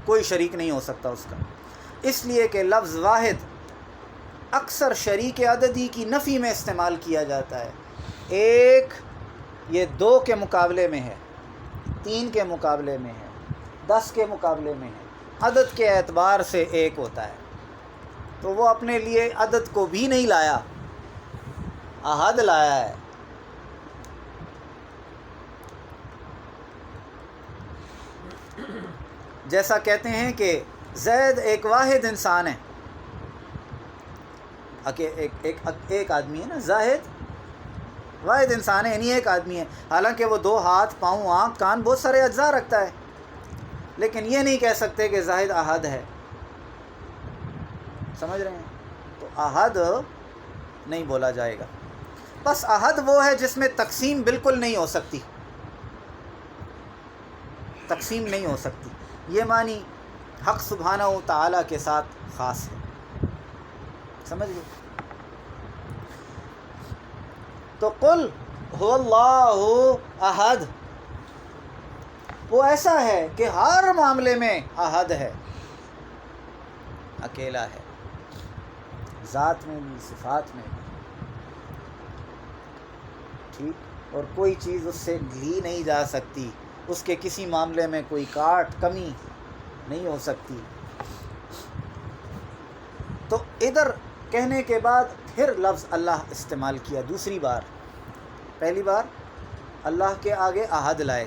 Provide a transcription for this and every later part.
کوئی شریک نہیں ہو سکتا اس کا، اس لیے کہ لفظ واحد اکثر شریک عددی کی نفی میں استعمال کیا جاتا ہے۔ ایک یہ 2 کے مقابلے میں ہے، 3 کے مقابلے میں ہے، 10 کے مقابلے میں ہے، عدد کے اعتبار سے ایک ہوتا ہے، تو وہ اپنے لیے عدد کو بھی نہیں لایا، احد لایا ہے۔ جیسا کہتے ہیں کہ زید ایک واحد انسان ہے، ایک آدمی ہے نا، زاہد واحد انسان ہے، یعنی ایک آدمی ہے، حالانکہ وہ 2 ہاتھ، پاؤں، آنکھ، کان، بہت سارے اجزاء رکھتا ہے، لیکن یہ نہیں کہہ سکتے کہ زاہد احد ہے۔ سمجھ رہے ہیں؟ تو احد نہیں بولا جائے گا۔ بس احد وہ ہے جس میں تقسیم بالکل نہیں ہو سکتی، تقسیم نہیں ہو سکتی، یہ معنی حق سبحانہ و تعالیٰ کے ساتھ خاص ہے۔ سمجھ گئے؟ تو قل هو اللہ احد، وہ ایسا ہے کہ ہر معاملے میں احد ہے، اکیلا ہے، ذات میں بھی، صفات میں بھی، ٹھیک، اور کوئی چیز اس سے لی نہیں جا سکتی، اس کے کسی معاملے میں کوئی کاٹ کمی نہیں ہو سکتی۔ تو ادھر کہنے کے بعد پھر لفظ اللہ استعمال کیا دوسری بار۔ پہلی بار اللہ کے آگے احد لائے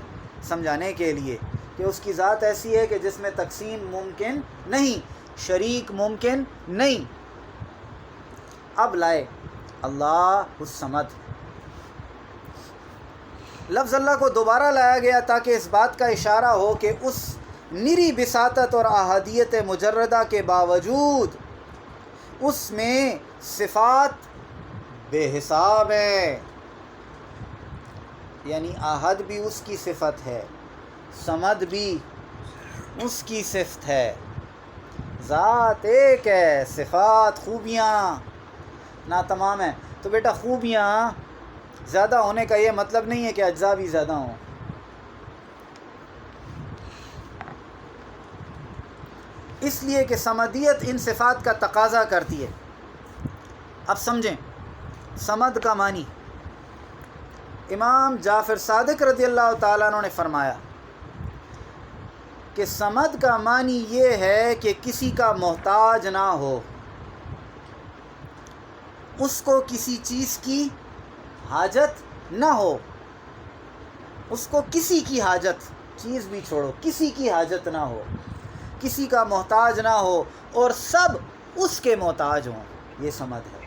سمجھانے کے لیے کہ اس کی ذات ایسی ہے کہ جس میں تقسیم ممکن نہیں، شریک ممکن نہیں۔ اب لائے اللہ الصمد، لفظ اللہ کو دوبارہ لایا گیا تاکہ اس بات کا اشارہ ہو کہ اس نری بساطت اور احادیت مجردہ کے باوجود اس میں صفات بے حساب ہیں، یعنی احد بھی اس کی صفت ہے، صمد بھی اس کی صفت ہے، ذات ایک ہے، صفات خوبیاں ناتمام ہیں۔ تو بیٹا خوبیاں زیادہ ہونے کا یہ مطلب نہیں ہے کہ اجزاء بھی زیادہ ہوں، اس لیے کہ صمدیت ان صفات کا تقاضا کرتی ہے۔ اب سمجھیں صمد کا معنی، امام جعفر صادق رضی اللہ تعالیٰ عنہ نے فرمایا کہ صمد کا معنی یہ ہے کہ کسی کا محتاج نہ ہو، اس کو کسی چیز کی حاجت نہ ہو، اس کو کسی کی حاجت، چیز بھی چھوڑو، کسی کی حاجت نہ ہو، کسی کا محتاج نہ ہو، اور سب اس کے محتاج ہوں، یہ صمد ہے۔